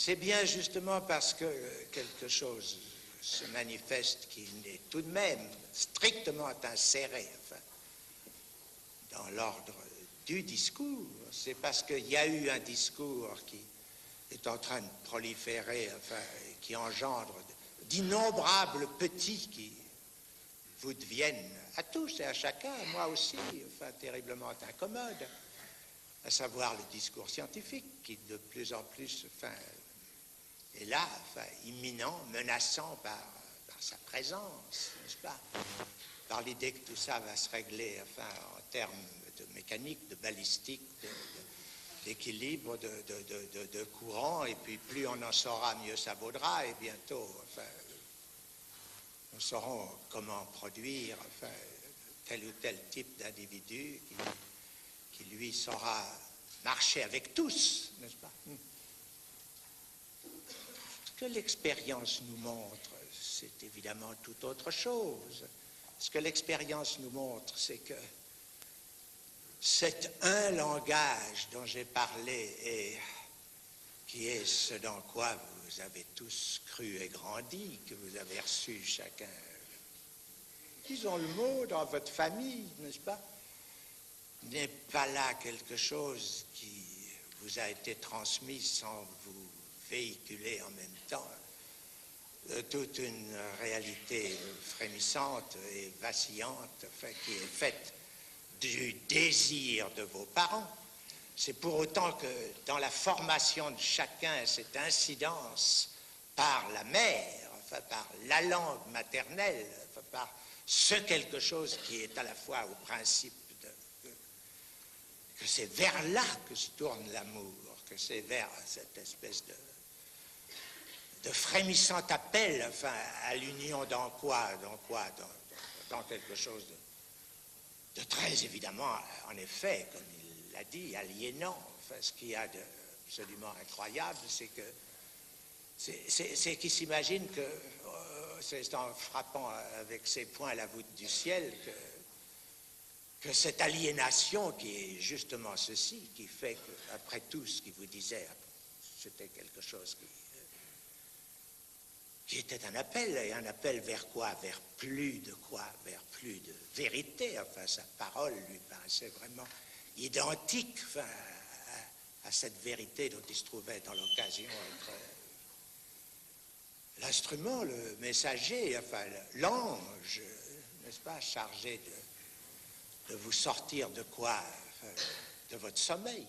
C'est bien justement parce que quelque chose se manifeste qui n'est tout de même strictement inséré, enfin, dans l'ordre du discours. C'est parce qu'il y a eu un discours qui est en train de proliférer, enfin, qui engendre d'innombrables petits qui vous deviennent à tous et à chacun, moi aussi, enfin, terriblement incommodes, à savoir le discours scientifique qui de plus en plus, enfin, est là, enfin, imminent, menaçant par sa présence, n'est-ce pas? Par l'idée que tout ça va se régler, enfin, en termes de mécanique, de balistique, d'équilibre, de courant, et puis plus on en saura, mieux ça vaudra, et bientôt, enfin, nous saurons comment produire, enfin, tel ou tel type d'individu qui, lui, saura marcher avec tous, n'est-ce pas? Ce que l'expérience nous montre, c'est évidemment tout autre chose. Ce que l'expérience nous montre, c'est que cet un langage dont j'ai parlé et qui est ce dans quoi vous avez tous cru et grandi, que vous avez reçu chacun, disons le mot, dans votre famille, n'est-ce pas, n'est pas là quelque chose qui vous a été transmis sans vous véhiculer en même temps toute une réalité frémissante et vacillante, enfin, qui est faite du désir de vos parents. C'est pour autant que dans la formation de chacun, cette incidence par la mère, enfin, par la langue maternelle, enfin, par ce quelque chose qui est à la fois au principe que c'est vers là que se tourne l'amour, que c'est vers cette espèce de frémissant appel, enfin, à l'union dans quelque chose de très évidemment, en effet, comme il l'a dit, aliénant. Enfin, ce qu'il y a d'absolument incroyable, c'est que c'est qu'il s'imagine que, c'est en frappant avec ses poings la voûte du ciel, que cette aliénation qui est justement ceci, qui fait qu'après tout ce qu'il vous disait, c'était quelque chose qui était un appel, et un appel vers quoi? Vers plus de quoi? Vers plus de vérité. Enfin, sa parole lui paraissait vraiment identique, enfin, à cette vérité dont il se trouvait dans l'occasion être l'instrument, le messager, enfin, l'ange, n'est-ce pas, chargé de vous sortir de quoi? De votre sommeil.